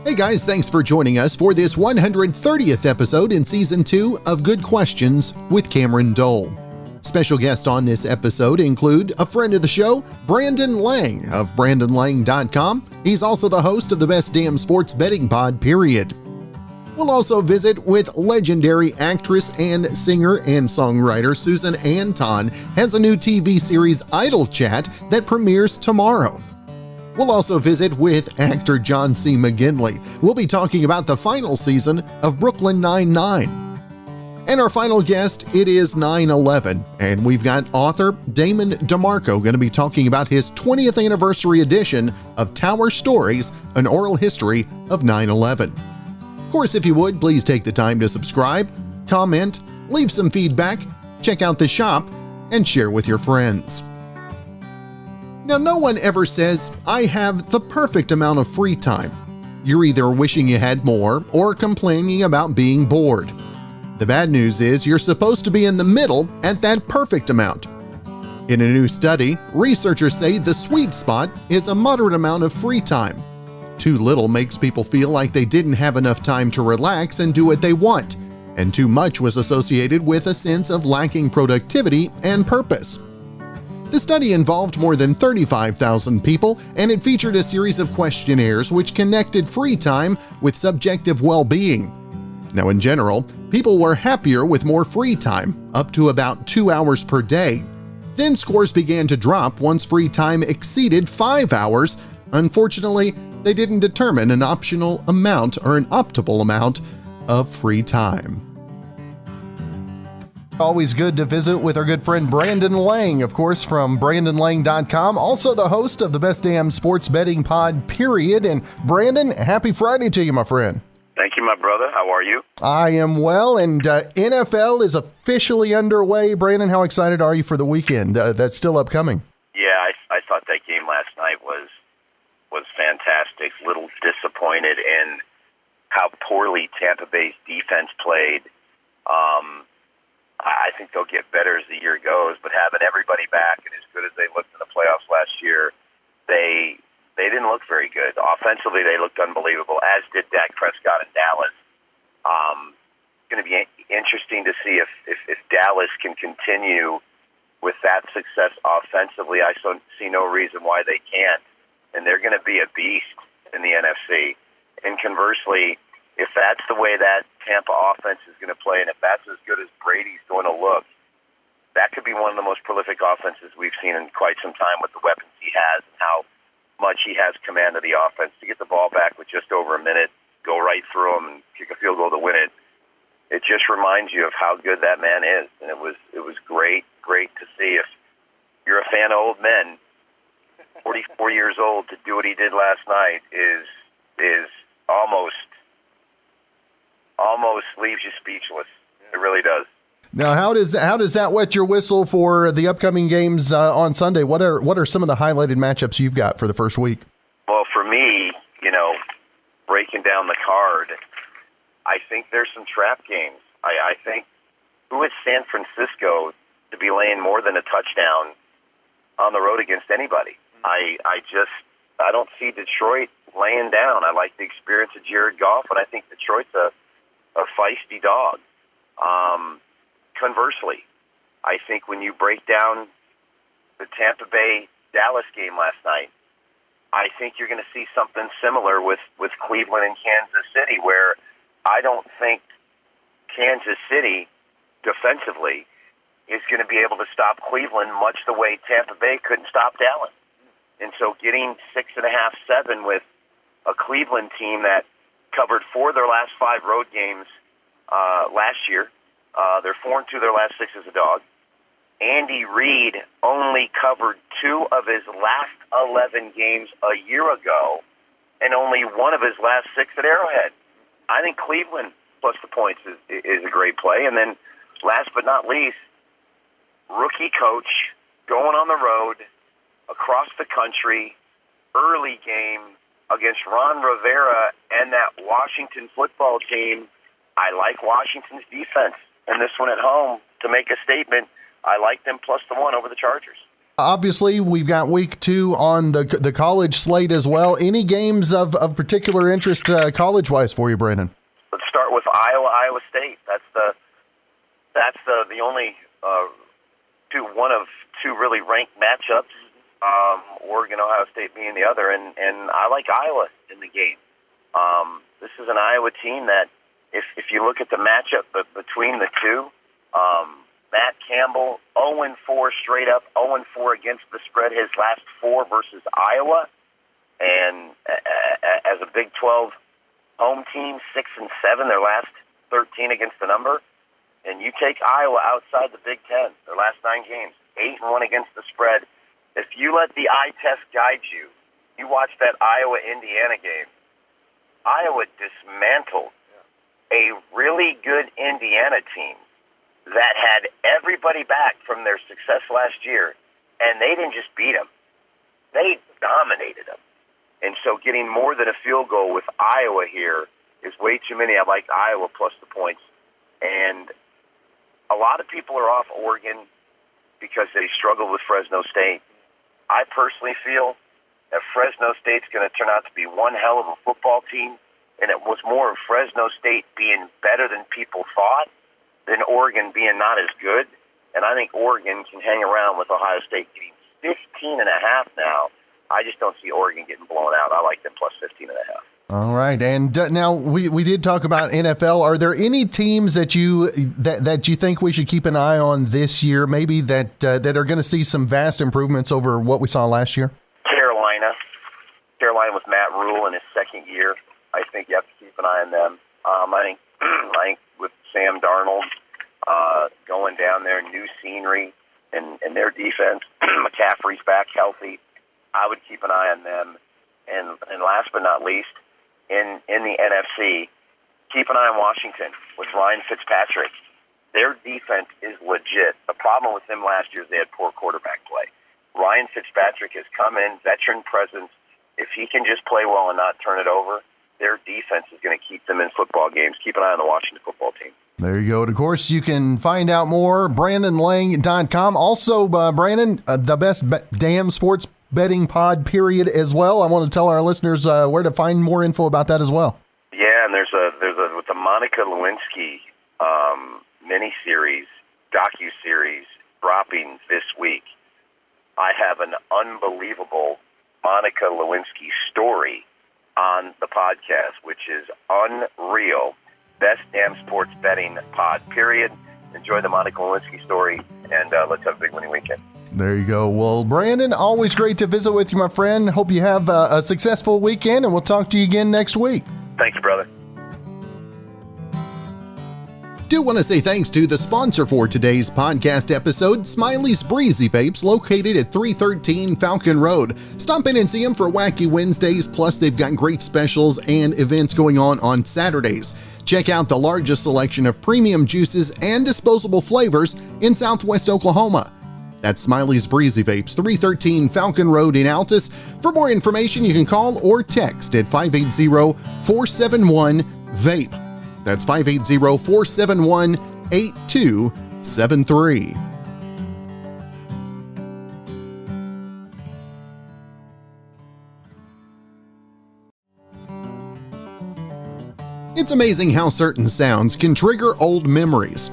Hey guys, thanks for joining us for this 130th episode in Season 2 of Good Questions with Cameron Dole. Special guests on this episode include a friend of the show, Brandon Lang of BrandonLang.com. He's also the host of the Best Damn Sports Betting Pod, period. We'll also visit with legendary actress and singer and songwriter Susan Anton has a new TV series Idol Chat that premieres tomorrow. We'll also visit with actor John C. McGinley. We'll be talking about the final season of Brooklyn Nine-Nine. And our final guest, it is 9/11, and we've got author Damon DiMarco going to be talking about his 20th anniversary edition of Tower Stories, an oral history of 9/11. Of course, if you would, please take the time to subscribe, comment, leave some feedback, check out the shop, and share with your friends. Now, no one ever says, I have the perfect amount of free time. You're either wishing you had more or complaining about being bored. The bad news is you're supposed to be in the middle at that perfect amount. In a new study, researchers say the sweet spot is a moderate amount of free time. Too little makes people feel like they didn't have enough time to relax and do what they want, and too much was associated with a sense of lacking productivity and purpose. The study involved more than 35,000 people, and it featured a series of questionnaires which connected free time with subjective well-being. Now, in general, people were happier with more free time, up to about 2 hours per day. Then scores began to drop once free time exceeded 5 hours. Unfortunately, they didn't determine an optimal amount of free time. Always good to visit with our good friend Brandon Lang, of course, from BrandonLang.com, also the host of the Best Damn Sports Betting Pod, period. And Brandon, happy Friday to you, my friend. Thank you, my brother. How are you? I am well, and NFL is officially underway. Brandon, how excited are you for the weekend that's still upcoming? Yeah, I thought that game last night was fantastic. Little disappointed in how poorly Tampa Bay's defense played. I think they'll get better as the year goes, but having everybody back and as good as they looked in the playoffs last year, they didn't look very good. Offensively, they looked unbelievable, as did Dak Prescott in Dallas. It's going to be interesting to see if Dallas can continue with that success offensively. I see no reason why they can't, and they're going to be a beast in the NFC. And conversely, if that's the way that Tampa offense is going to play, and if that's as good as Brady's going to look, that could be one of the most prolific offenses we've seen in quite some time with the weapons he has and how much he has command of the offense. To get the ball back with just over a minute, go right through him, and kick a field goal to win it, it just reminds you of how good that man is. And it was great to see. If you're a fan of old men, 44 years old, to do what he did last night is almost leaves you speechless. It really does. Now, how does that wet your whistle for the upcoming games on Sunday? What are some of the highlighted matchups you've got for the first week? Well, for me, breaking down the card, I think there's some trap games. I think, who is San Francisco to be laying more than a touchdown on the road against anybody? I don't see Detroit laying down. I like the experience of Jared Goff, and I think Detroit's a feisty dog. Conversely, I think when you break down the Tampa Bay-Dallas game last night, I think you're going to see something similar with Cleveland and Kansas City, where I don't think Kansas City defensively is going to be able to stop Cleveland much the way Tampa Bay couldn't stop Dallas. And so getting 6.5, 7 with a Cleveland team that covered 4 of their last 5 road games last year. They're 4-2 their last 6 as a dog. Andy Reid only covered 2 of his last 11 games a year ago and only 1 of his last 6 at Arrowhead. I think Cleveland plus the points is a great play. And then last but not least, rookie coach going on the road across the country, early game against Ron Rivera and that Washington football team. I like Washington's defense, and this one at home to make a statement. I like them plus the 1 over the Chargers. Obviously, we've got week 2 on the college slate as well. Any games of particular interest college-wise for you, Brandon? Let's start with Iowa State. That's the only one of two really ranked matchups. Oregon, Ohio State being the other, and I like Iowa in the game. This is an Iowa team that, if you look at the matchup between the two, Matt Campbell, 0-4 straight up, 0-4 against the spread his last 4 versus Iowa, and as a Big 12 home team, 6-7 their last 13 against the number. And you take Iowa outside the Big 10, their last 9 games, 8-1 against the spread. If you let the eye test guide you, you watch that Iowa-Indiana game, Iowa dismantled a really good Indiana team that had everybody back from their success last year, and they didn't just beat them. They dominated them. And so getting more than a field goal with Iowa here is way too many. I like Iowa plus the points. And a lot of people are off Oregon because they struggled with Fresno State. I personally feel that Fresno State's going to turn out to be one hell of a football team, and it was more of Fresno State being better than people thought than Oregon being not as good. And I think Oregon can hang around with Ohio State getting 15.5 now. I just don't see Oregon getting blown out. I like them plus 15.5. All right, and now we did talk about NFL. Are there any teams that you think we should keep an eye on this year, maybe that are going to see some vast improvements over what we saw last year? Carolina with Matt Rule in his second year. I think you have to keep an eye on them. I think with Sam Darnold going down there, new scenery, and their defense, McCaffrey's back healthy. I would keep an eye on them. And last but not least, in the NFC, keep an eye on Washington with Ryan Fitzpatrick. Their defense is legit. The problem with them last year is they had poor quarterback play. Ryan Fitzpatrick has come in, veteran presence. If he can just play well and not turn it over, their defense is going to keep them in football games. Keep an eye on the Washington football team. There you go. And of course, you can find out more, BrandonLang.com. Also, Brandon, the best damn sports betting pod period as well. I want to tell our listeners where to find more info about that as well. Yeah, and there's a with the Monica Lewinsky mini-series, docu-series dropping this week. I have an unbelievable Monica Lewinsky story on the podcast, which is unreal. Best damn sports betting pod, period. Enjoy the Monica Lewinsky story, and let's have a big winning weekend. There you go. Well, Brandon, always great to visit with you, my friend. Hope you have a successful weekend, and we'll talk to you again next week. Thank you, brother. Do want to say thanks to the sponsor for today's podcast episode, Smiley's Breezy Vapes, located at 313 Falcon Road. Stop in and see them for Wacky Wednesdays, plus they've got great specials and events going on Saturdays. Check out the largest selection of premium juices and disposable flavors in Southwest Oklahoma. That's Smiley's Breezy Vapes, 313 Falcon Road in Altus. For more information, you can call or text at 580-471-VAPE. That's 580-471-8273. It's amazing how certain sounds can trigger old memories.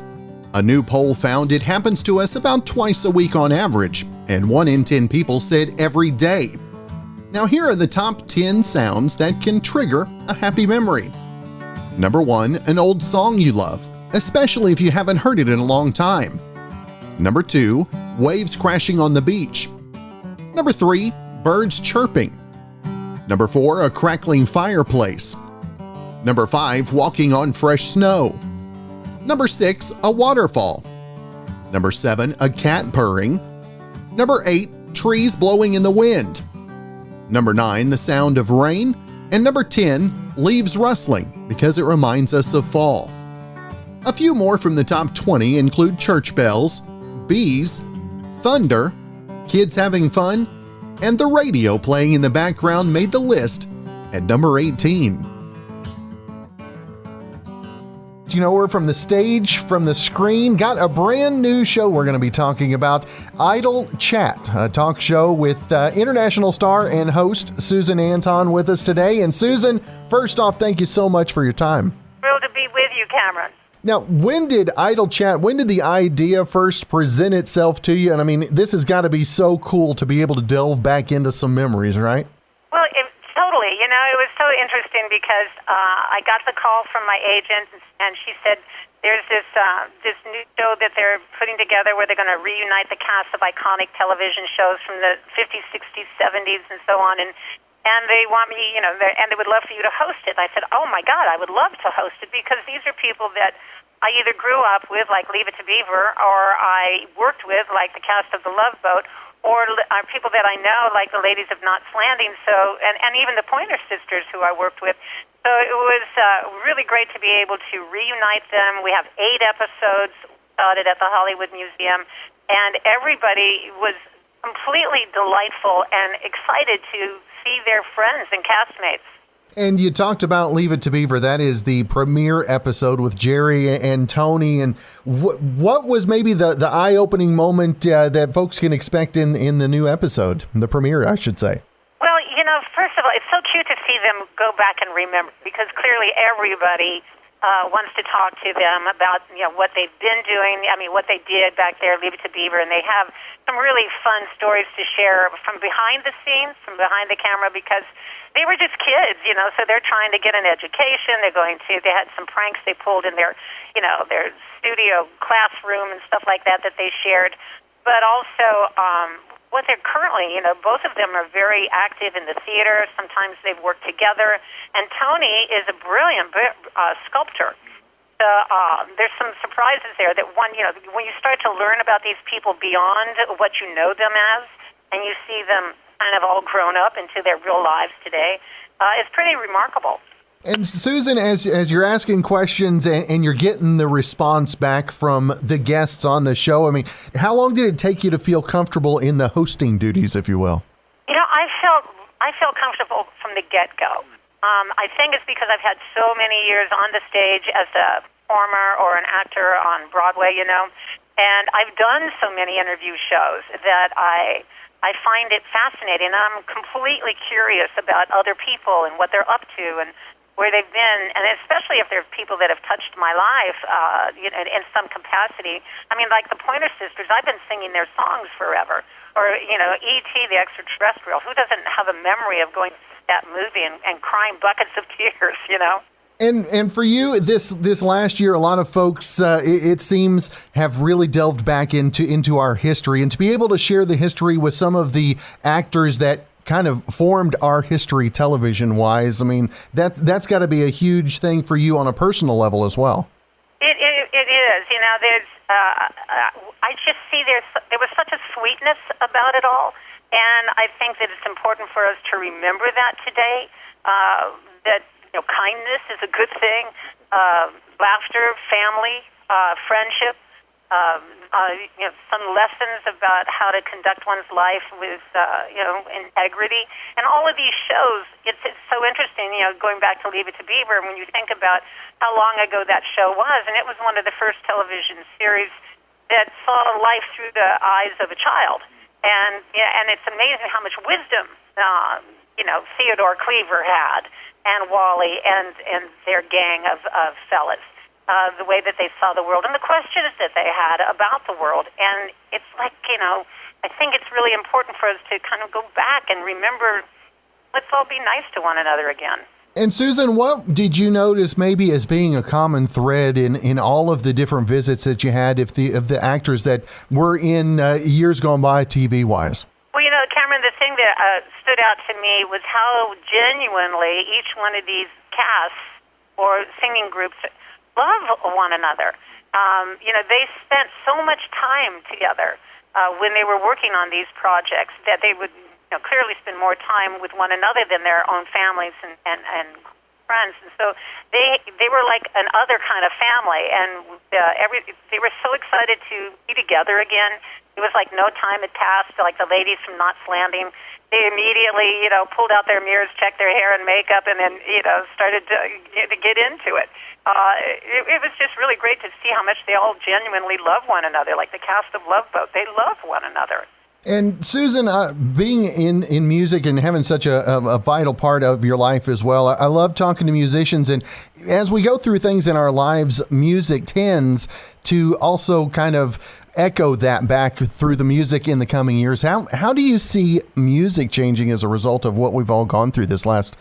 A new poll found it happens to us about twice a week on average, and 1 in 10 people said every day. Now here are the top 10 sounds that can trigger a happy memory. Number 1, an old song you love, especially if you haven't heard it in a long time. Number 2, waves crashing on the beach. Number 3, birds chirping. Number 4, a crackling fireplace. Number 5, walking on fresh snow. Number 6, a waterfall. Number 7, a cat purring. Number 8, trees blowing in the wind. Number 9, the sound of rain. And number 10, leaves rustling, because it reminds us of fall. A few more from the top 20 include church bells, bees, thunder, kids having fun, and the radio playing in the background made the list at number 18. You know her from the stage, from the screen. Got a brand new show we're going to be talking about, Idle Chat, a talk show with international star and host Susan Anton with us today. And Susan, first off, thank you so much for your time. Thrilled to be with you, Cameron. Now, when did Idle Chat, when did the idea first present itself to you? And I mean, this has got to be so cool to be able to delve back into some memories, right? Well, totally. You know, it was so interesting because I got the call from my agent, and she said, there's this new show that they're putting together where they're going to reunite the cast of iconic television shows from the 50s, 60s, 70s, and so on. And they want me, you know, and they would love for you to host it. I said, oh, my God, I would love to host it because these are people that I either grew up with, like Leave It to Beaver, or I worked with, like the cast of The Love Boat, or people that I know, like the ladies of Knots Landing, and even the Pointer Sisters who I worked with. So it was really great to be able to reunite them. We have 8 episodes started at the Hollywood Museum, and everybody was completely delightful and excited to see their friends and castmates. And you talked about Leave It to Beaver. That is the premiere episode with Jerry and Tony. And what was maybe the eye-opening moment that folks can expect in the new episode, the premiere, I should say? Well, you know, first of all, it's so cute to see them go back and remember because clearly everybody wants to talk to them about, you know, what they've been doing. I mean, what they did back there, Leave It to Beaver, and they have some really fun stories to share from behind the scenes, from behind the camera, because they were just kids, you know, so they're trying to get an education. They had some pranks they pulled in their, you know, their studio classroom and stuff like that they shared. But also, what they're currently, you know, both of them are very active in the theater. Sometimes they've worked together. And Tony is a brilliant sculptor. So there's some surprises there that when you start to learn about these people beyond what you know them as, and you see them kind of all grown up into their real lives today, it's pretty remarkable. And Susan, as you're asking questions and you're getting the response back from the guests on the show, I mean, how long did it take you to feel comfortable in the hosting duties, if you will? You know, I felt comfortable from the get-go. I think it's because I've had so many years on the stage as a performer or an actor on Broadway, you know, and I've done so many interview shows that I find it fascinating. I'm completely curious about other people and what they're up to and where they've been, and especially if they're people that have touched my life, you know, in some capacity. I mean, like the Pointer Sisters, I've been singing their songs forever. Or, you know, E.T. the Extraterrestrial. Who doesn't have a memory of going to that movie and crying buckets of tears, you know? And for you, this last year, a lot of folks, it seems, have really delved back into our history, and to be able to share the history with some of the actors that kind of formed our history television-wise, I mean, that's got to be a huge thing for you on a personal level as well. It is. You know, there's I just see there was such a sweetness about it all, and I think that it's important for us to remember that today. That kindness is a good thing. Laughter, family, friendship, some lessons about how to conduct one's life with, integrity. And all of these shows, it's so interesting, going back to Leave It to Beaver, when you think about how long ago that show was, and it was one of the first television series that saw life through the eyes of a child. And it's amazing how much wisdom, Theodore Cleaver had, and Wally and their gang of fellas, the way that they saw the world and the questions that they had about the world. And it's like, I think it's really important for us to kind of go back and remember, let's all be nice to one another again. And Susan, what did you notice maybe as being a common thread in all of the different visits that you had of the actors that were in years gone by TV-wise? Well, Cameron, the thing that stood out to me was how genuinely each one of these casts or singing groups love one another. They spent so much time together when they were working on these projects that they would clearly spend more time with one another than their own families and friends. And so they were like an other kind of family, and they were so excited to be together again. It was like no time had passed, like the ladies from Knots Landing. they immediately, pulled out their mirrors, checked their hair and makeup, and then, started to get into it. It was just really great to see how much they all genuinely love one another, like the cast of Love Boat. They love one another. And Susan, being in music and having such a vital part of your life as well, I love talking to musicians. And as we go through things in our lives, music tends to also kind of echo that back through the music in the coming years. How do you see music changing as a result of what we've all gone through this last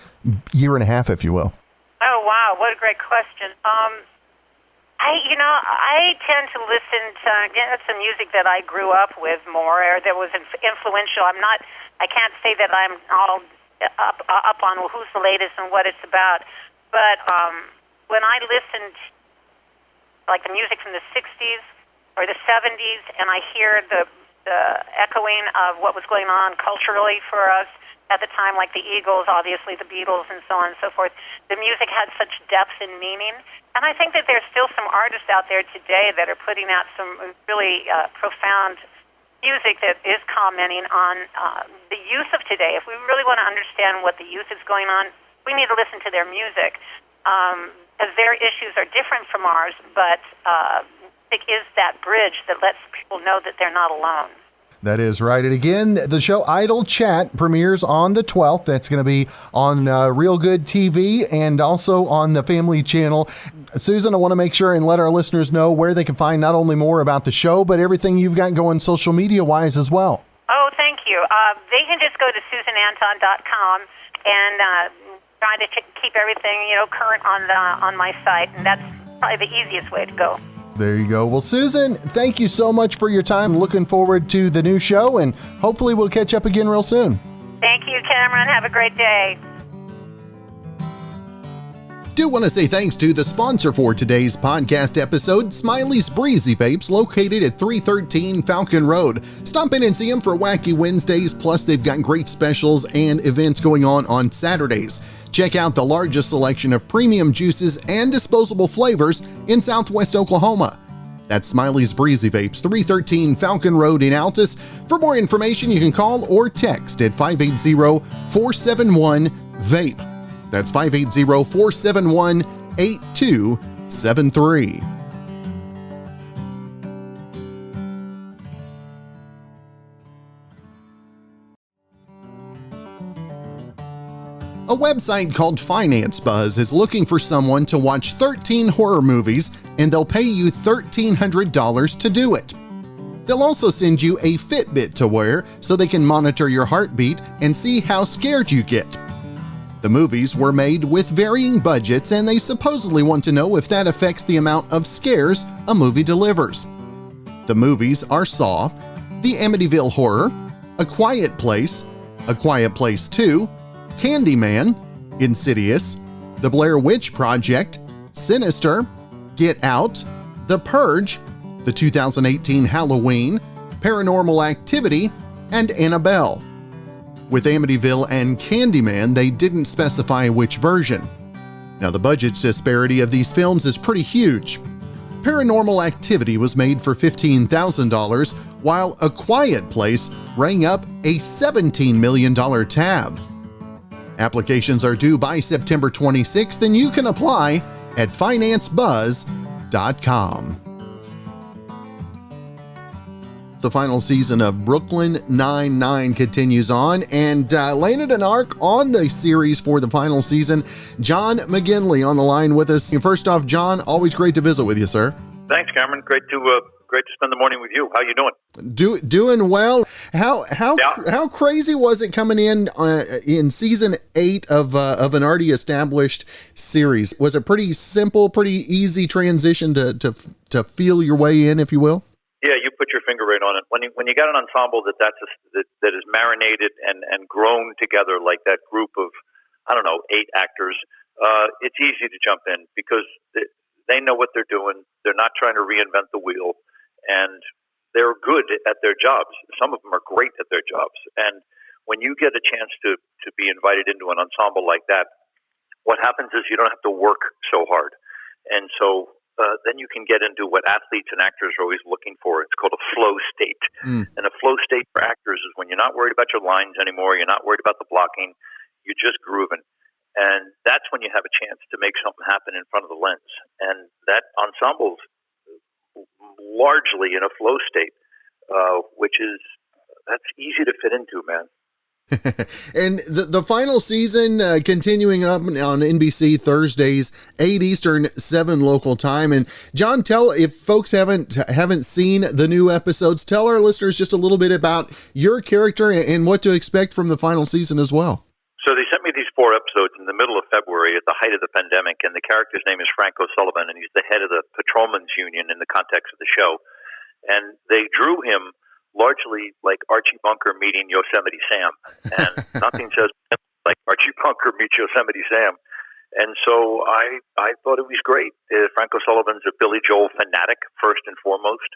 year and a half, if you will? Oh, wow. What a great question. I tend to listen to some music that I grew up with more, or that was influential. I can't say that I'm all up on who's the latest and what it's about, but when I listened, like the music from the 60s or the 70s, and I hear the echoing of what was going on culturally for us at the time, like the Eagles, obviously the Beatles, and so on and so forth, the music had such depth and meaning. And I think that there's still some artists out there today that are putting out some really profound music that is commenting on the youth of today. If we really want to understand what the youth is going on, we need to listen to their music, because their issues are different from ours, but music is that bridge that lets people know that they're not alone. That is right. And again, the show Idle Chat premieres on the 12th. That's going to be on Real Good TV and also on the Family Channel. Susan, I want to make sure and let our listeners know where they can find not only more about the show, but everything you've got going social media-wise as well. Oh, thank you. They can just go to SusanAnton.com and try to keep everything, current on my site, and that's probably the easiest way to go. There you go. Well, Susan, thank you so much for your time. Looking forward to the new show, and hopefully we'll catch up again real soon. Thank you, Cameron. Have a great day. Do want to say thanks to the sponsor for today's podcast episode, Smiley's Breezy Vapes, located at 313 Falcon Road. Stop in and see them for Wacky Wednesdays, plus they've got great specials and events going on Saturdays. Check out the largest selection of premium juices and disposable flavors in Southwest Oklahoma. That's Smiley's Breezy Vapes, 313 Falcon Road in Altus. For more information, you can call or text at 580-471-VAPE. That's 580-471-8273. A website called Finance Buzz is looking for someone to watch 13 horror movies, and they'll pay you $1,300 to do it. They'll also send you a Fitbit to wear so they can monitor your heartbeat and see how scared you get. The movies were made with varying budgets, and they supposedly want to know if that affects the amount of scares a movie delivers. The movies are Saw, The Amityville Horror, A Quiet Place 2, Candyman, Insidious, The Blair Witch Project, Sinister, Get Out, The Purge, the 2018 Halloween, Paranormal Activity, and Annabelle. With Amityville and Candyman, they didn't specify which version. Now, the budget disparity of these films is pretty huge. Paranormal Activity was made for $15,000, while A Quiet Place rang up a $17 million tab. Applications are due by September 26th, and you can apply at financebuzz.com. The final season of Brooklyn Nine-Nine continues on, and landed an arc on the series for the final season. John McGinley on the line with us. First off, John, always great to visit with you, sir. Thanks, Cameron. Great to spend the morning with you. How you doing? Doing well. How crazy was it coming in season 8 of an already established series? Was it pretty simple, pretty easy transition to feel your way in, if you will? Yeah, you put your finger right on it. When you got an ensemble that is marinated and grown together like that group of 8 actors, it's easy to jump in because they know what they're doing. They're not trying to reinvent the wheel, and they're good at their jobs. Some of them are great at their jobs. And when you get a chance to be invited into an ensemble like that, what happens is you don't have to work so hard. And so then you can get into what athletes and actors are always looking for. It's called a flow state. And a flow state for actors is when you're not worried about your lines anymore, you're not worried about the blocking, you're just grooving. And that's when you have a chance to make something happen in front of the lens. And that ensemble's largely in a flow state, that's easy to fit into, man. And the final season continuing up on NBC Thursdays, 8 Eastern, 7 local time. And John, if folks haven't seen the new episodes, tell our listeners just a little bit about your character and what to expect from the final season as well. So they sent me these 4 episodes in the middle of February at the height of the pandemic, and the character's name is Frank O'Sullivan, and he's the head of the Patrolmen's Union in the context of the show. And they drew him largely like Archie Bunker meeting Yosemite Sam. And nothing says like Archie Bunker meets Yosemite Sam. And so I thought it was great. Frank O'Sullivan's a Billy Joel fanatic, first and foremost.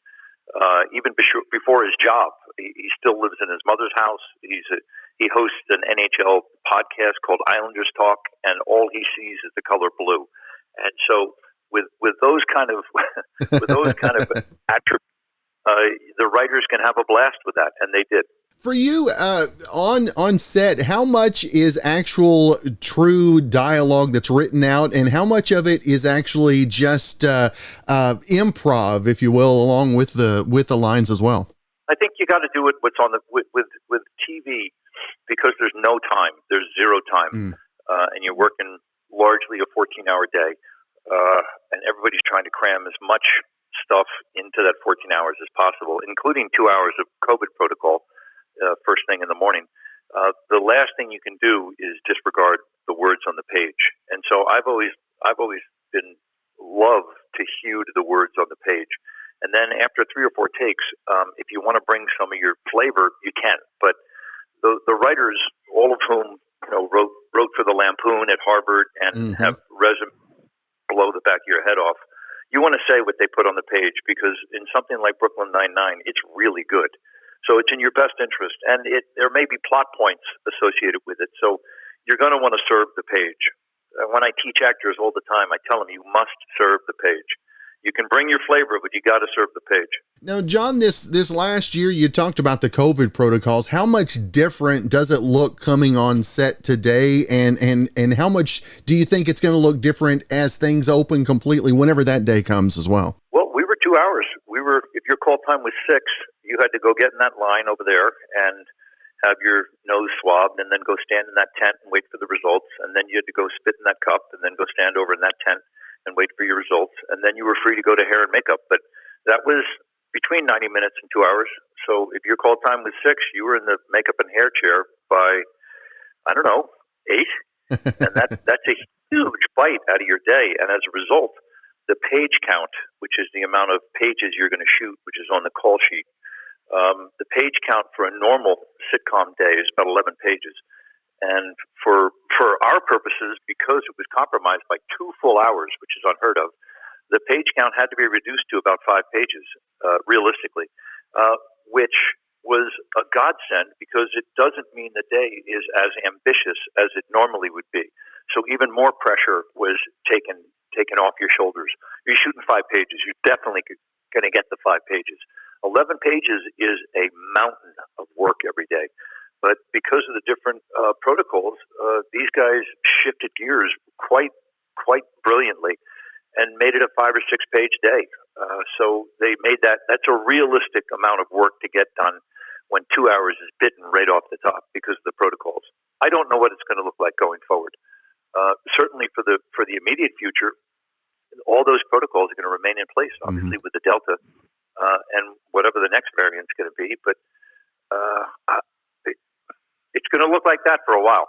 Even before his job, he still lives in his mother's house. He hosts an NHL podcast called Islanders Talk, and all he sees is the color blue. And so with those kind of attributes, the writers can have a blast with that, and they did. For you, on set, how much is actual true dialogue that's written out, and how much of it is actually just improv, if you will, along with the lines as well? I think you got to do it with TV, because there's no time, there's zero time, and you're working largely a 14-hour day, and everybody's trying to cram as much stuff into that 14 hours as possible, including 2 hours of COVID protocol. First thing in the morning. The last thing you can do is disregard the words on the page. And so I've always been loved to hew to the words on the page. And then after 3 or 4 takes, if you want to bring some of your flavor, you can. But the writers, all of whom wrote for the Lampoon at Harvard and have resumes blow the back of your head off, you want to say what they put on the page, because in something like Brooklyn Nine-Nine, it's really good. So it's in your best interest, and there may be plot points associated with it. So you're going to want to serve the page. When I teach actors all the time, I tell them you must serve the page. You can bring your flavor, but you got to serve the page. Now, John, this last year you talked about the COVID protocols. How much different does it look coming on set today, and how much do you think it's going to look different as things open completely, whenever that day comes as well? Well, we were 2 hours. If your call time was 6, you had to go get in that line over there and have your nose swabbed, and then go stand in that tent and wait for the results. And then you had to go spit in that cup and then go stand over in that tent and wait for your results. And then you were free to go to hair and makeup. But that was between 90 minutes and 2 hours. So if your call time was 6, you were in the makeup and hair chair by, 8. And that's a huge bite out of your day. And as a result, the page count, which is the amount of pages you're going to shoot, which is on the call sheet, the page count for a normal sitcom day is about 11 pages. And for our purposes, because it was compromised by 2 full hours, which is unheard of, the page count had to be reduced to about 5 pages, realistically, which was a godsend, because it doesn't mean the day is as ambitious as it normally would be. So even more pressure was taken off your shoulders. You're shooting 5 pages. You're definitely going to get the 5 pages. 11 pages is a mountain of work every day. But because of the different protocols, these guys shifted gears quite brilliantly and made it a 5 or 6 page day. So they made that's a realistic amount of work to get done when 2 hours is bitten right off the top because of the protocols. I don't know what it's going to look like going forward. Certainly for the immediate future, all those protocols are going to remain in place, obviously, with the Delta and whatever the next variant's going to be. But it's going to look like that for a while.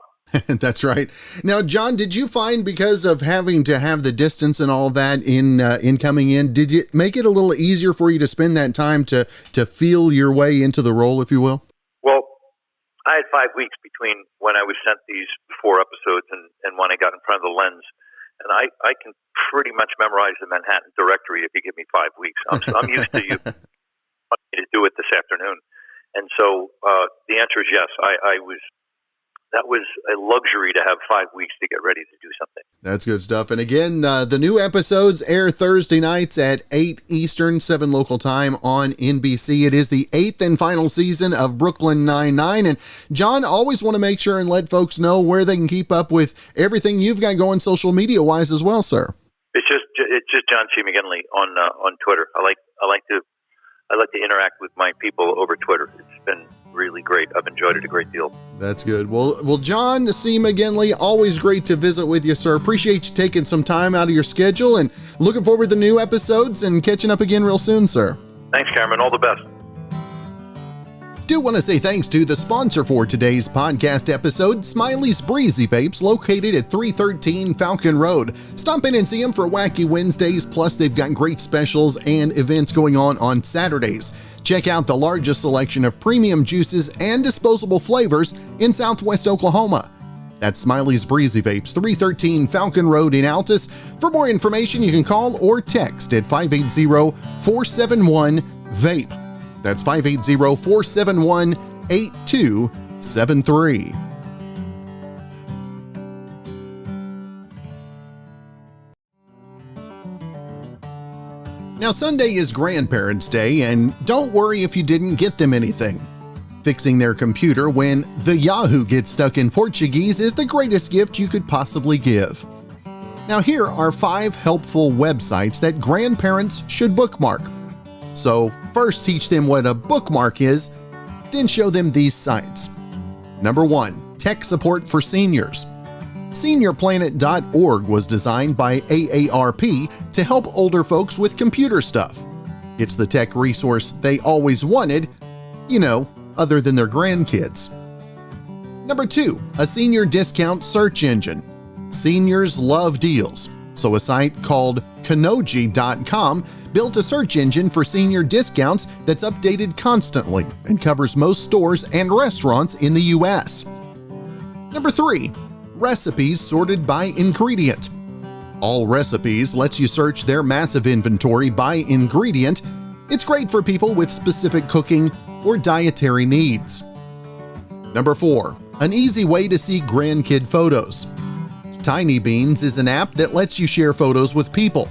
That's right. Now, John, did you find, because of having to have the distance and all that in coming in, did it make it a little easier for you to spend that time to feel your way into the role, if you will? Well, I had 5 weeks between when I was sent these 4 episodes and when I got in front of the lens. And I can pretty much memorize the Manhattan directory if you give me 5 weeks. I'm used to you wanting me to do it this afternoon. And so the answer is yes. I was that was a luxury to have 5 weeks to get ready to do something. That's good stuff. And again, the new episodes air Thursday nights at 8 Eastern, 7 local time on NBC. It is the 8th and final season of Brooklyn Nine-Nine. And John, always want to make sure and let folks know where they can keep up with everything you've got going social media-wise as well, sir. It's just John C. McGinley on Twitter. I like to interact with my people over Twitter. It's been really great. I've enjoyed it a great deal. That's good. Well, John C. McGinley, always great to visit with you, sir. Appreciate you taking some time out of your schedule and looking forward to new episodes and catching up again real soon, sir. Thanks, Cameron. All the best. Do want to say thanks to the sponsor for today's podcast episode, Smiley's Breezy Vapes, located at 313 Falcon Road. Stop in and see them for Wacky Wednesdays, plus they've got great specials and events going on Saturdays. Check out the largest selection of premium juices and disposable flavors in Southwest Oklahoma. That's Smiley's Breezy Vapes, 313 Falcon Road in Altus. For more information, you can call or text at 580-471-VAPE. That's 580-471-8273. Now, Sunday is Grandparents' Day, and don't worry if you didn't get them anything. Fixing their computer when the Yahoo gets stuck in Portuguese is the greatest gift you could possibly give. Now, here are 5 helpful websites that grandparents should bookmark. So, first teach them what a bookmark is, then show them these sites. Number 1, Tech Support for Seniors. SeniorPlanet.org was designed by AARP to help older folks with computer stuff. It's the tech resource they always wanted, other than their grandkids. Number 2, a senior discount search engine. Seniors love deals, so a site called Kanoji.com built a search engine for senior discounts that's updated constantly and covers most stores and restaurants in the U.S. Number 3, recipes sorted by ingredient. All Recipes lets you search their massive inventory by ingredient. It's great for people with specific cooking or dietary needs. Number 4, an easy way to see grandkid photos. Tiny Beans is an app that lets you share photos with people.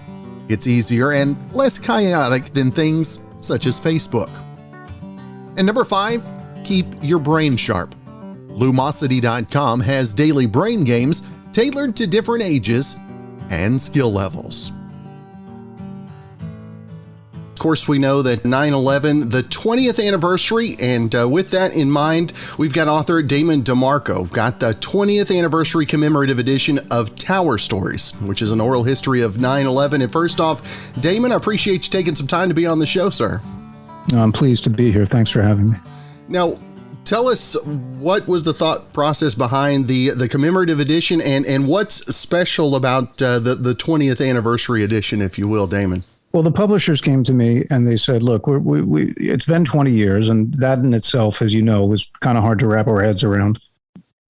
It's easier and less chaotic than things such as Facebook. And number 5, keep your brain sharp. Lumosity.com has daily brain games tailored to different ages and skill levels. Of course, we know that 9/11, the 20th anniversary, and with that in mind, we've got author Damon DiMarco, got the 20th anniversary commemorative edition of Tower Stories, which is an oral history of 9/11. And first off, Damon, I appreciate you taking some time to be on the show, sir. I'm pleased to be here. Thanks for having me. Now, tell us what was the thought process behind the commemorative edition and what's special about the 20th anniversary edition, if you will, Damon? Well, the publishers came to me and they said, look, it's been 20 years, and that in itself, as you know, was kind of hard to wrap our heads around.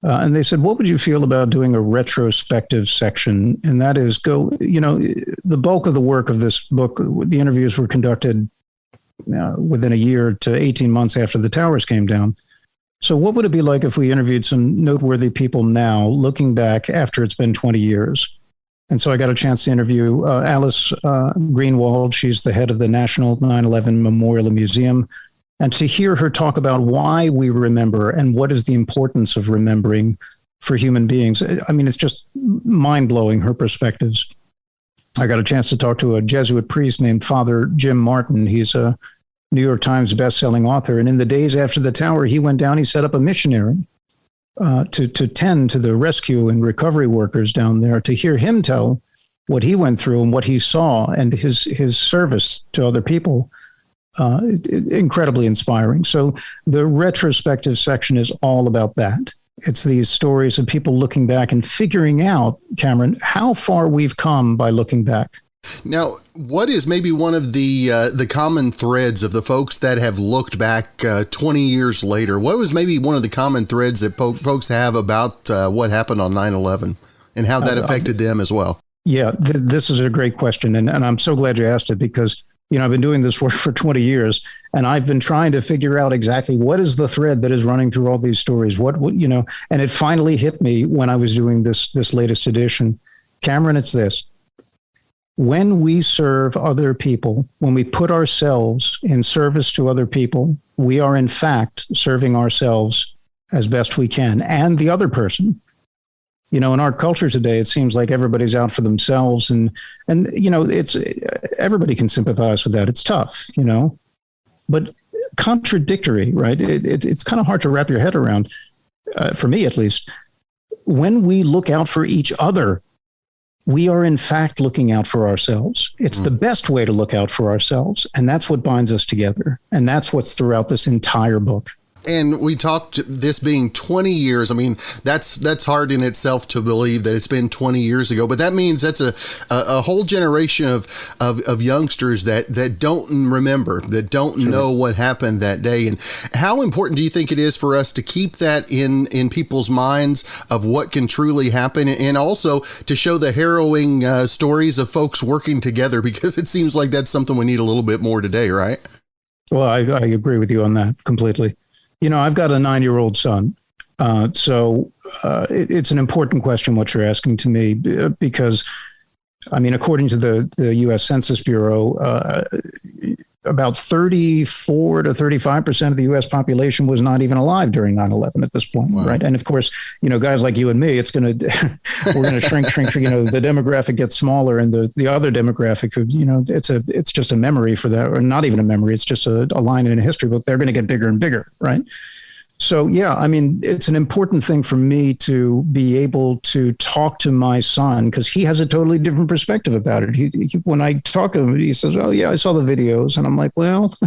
And they said, what would you feel about doing a retrospective section? And that is the bulk of the work of this book, the interviews were conducted within a year to 18 months after the towers came down. So what would it be like if we interviewed some noteworthy people now, looking back after it's been 20 years? And so I got a chance to interview Alice Greenwald. She's the head of the National 9/11 Memorial Museum. And to hear her talk about why we remember and what is the importance of remembering for human beings, I mean, it's just mind-blowing, her perspectives. I got a chance to talk to a Jesuit priest named Father Jim Martin. He's a New York Times best-selling author. And in the days after the tower, he went down, he set up a missionary to tend to the rescue and recovery workers down there. To hear him tell what he went through and what he saw and his service to other people, incredibly inspiring. So the retrospective section is all about that. It's these stories of people looking back and figuring out, Cameron, how far we've come by looking back. Now, what is maybe one of the common threads of the folks that have looked back 20 years later? What was maybe one of the common threads that folks have about what happened on 9/11 and how that affected them as well? Yeah, this is a great question. And I'm so glad you asked it because, I've been doing this work for 20 years And I've been trying to figure out exactly what is the thread that is running through all these stories. What and it finally hit me when I was doing this latest edition. Cameron, it's this. When we serve other people, when we put ourselves in service to other people, we are in fact serving ourselves as best we can and the other person. In our culture today, it seems like everybody's out for themselves, and it's everybody can sympathize with that. It's tough, but contradictory, right? It's kind of hard to wrap your head around, for me at least. When we look out for each other, we are in fact looking out for ourselves. It's the best way to look out for ourselves, and that's what binds us together, and that's what's throughout this entire book. And we talked this being 20 years. I mean, that's hard in itself to believe that it's been 20 years ago, but that means that's a whole generation of youngsters that don't remember, that don't know what happened that day. And how important do you think it is for us to keep that in people's minds of what can truly happen, and also to show the harrowing stories of folks working together, because it seems like that's something we need a little bit more today, right? Well, I agree with you on that completely. I've got a 9-year-old son. So it's an important question what you're asking to me, because, according to the U.S. Census Bureau, about 34 to 35% of the U.S. population was not even alive during 9/11 at this point, wow. Right? And of course, guys like you and me, we're going to shrink. The demographic gets smaller, and the other demographic, it's just a memory for that, or not even a memory. It's just a line in a history book. They're going to get bigger and bigger, right? So, yeah, it's an important thing for me to be able to talk to my son, because he has a totally different perspective about it. He, when I talk to him, he says, "Oh, yeah, I saw the videos." And I'm like, well,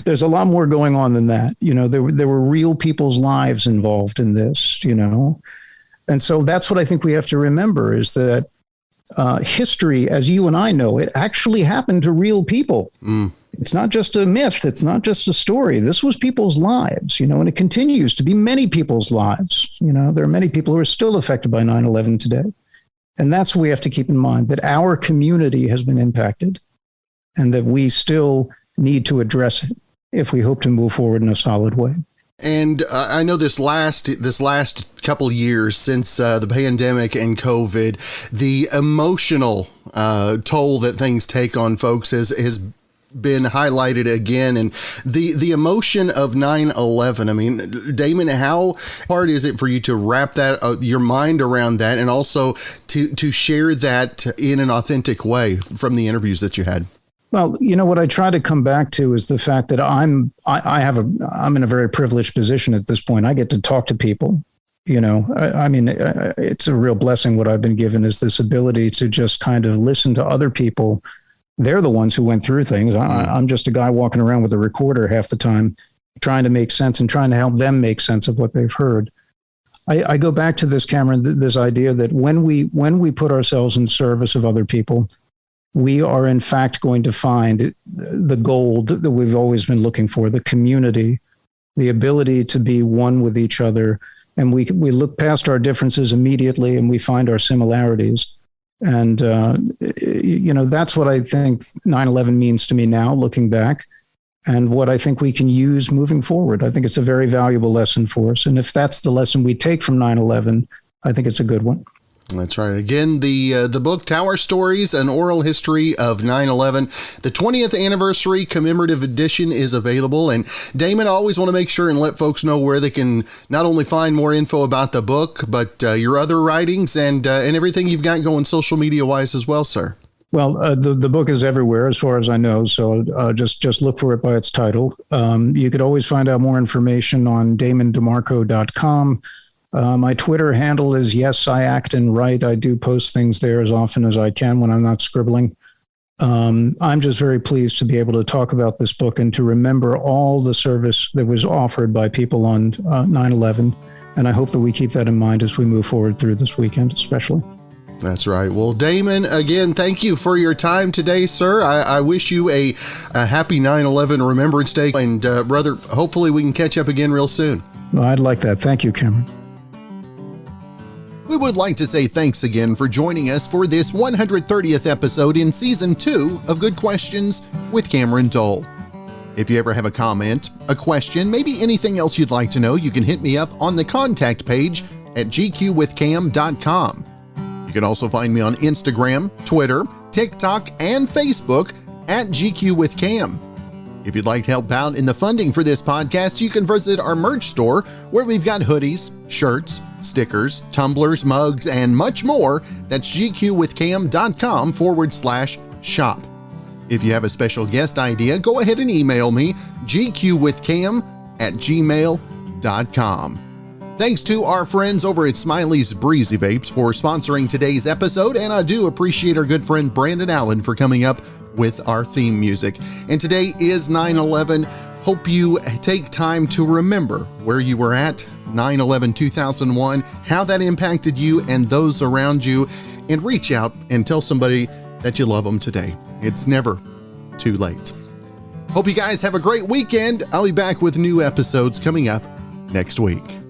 there's a lot more going on than that. There were real people's lives involved in this, And so that's what I think we have to remember, is that history, as you and I know, it actually happened to real people. It's not just a myth. It's not just a story. This was people's lives, and it continues to be many people's lives. There are many people who are still affected by 9/11 today. And that's what we have to keep in mind, that our community has been impacted and that we still need to address it if we hope to move forward in a solid way. And I know this last couple years since the pandemic and COVID, the emotional toll that things take on folks has been highlighted again, and the emotion of 9/11. Damon, how hard is it for you to wrap that your mind around that, and also to share that in an authentic way from the interviews that you had? Well, what I try to come back to is the fact that I'm in a very privileged position at this point. I get to talk to people. It's a real blessing. What I've been given is this ability to just kind of listen to other people. They're the ones who went through things. I'm just a guy walking around with a recorder half the time, trying to make sense and trying to help them make sense of what they've heard. I go back to this, Cameron, this idea that when we put ourselves in service of other people, we are in fact going to find the gold that we've always been looking for, the community, the ability to be one with each other. And we look past our differences immediately and we find our similarities. And, that's what I think 9/11 means to me now, looking back, and what I think we can use moving forward. I think it's a very valuable lesson for us. And if that's the lesson we take from 9/11, I think it's a good one. That's right. Again, the book, Tower Stories, An Oral History of 9/11, the 20th Anniversary Commemorative Edition is available. And Damon, I always want to make sure and let folks know where they can not only find more info about the book, but your other writings and everything you've got going social media-wise as well, sir. Well, the book is everywhere as far as I know, so just look for it by its title. You could always find out more information on DamonDiMarco.com. My Twitter handle is Yes, I Act and Write. I do post things there as often as I can when I'm not scribbling. I'm just very pleased to be able to talk about this book and to remember all the service that was offered by people on 9/11. And I hope that we keep that in mind as we move forward through this weekend, especially. That's right. Well, Damon, again, thank you for your time today, sir. I wish you a happy 9/11 Remembrance Day. And brother, hopefully we can catch up again real soon. Well, I'd like that. Thank you, Cameron. We would like to say thanks again for joining us for this 130th episode in Season 2 of Good Questions with Cameron Dole. If you ever have a comment, a question, maybe anything else you'd like to know, you can hit me up on the contact page at gqwithcam.com. You can also find me on Instagram, Twitter, TikTok, and Facebook at GQWithCam. If you'd like to help out in the funding for this podcast, you can visit our merch store where we've got hoodies, shirts, stickers, tumblers, mugs, and much more. That's gqwithcam.com/shop. If you have a special guest idea, go ahead and email me, gqwithcam@gmail.com. Thanks to our friends over at Smiley's Breezy Vapes for sponsoring today's episode, and I do appreciate our good friend Brandon Allen for coming up with our theme music. And today is 9/11. Hope you take time to remember where you were at 9/11/2001, how that impacted you and those around you, and reach out and tell somebody that you love them today. It's never too late. Hope you guys have a great weekend. I'll be back with new episodes coming up next week.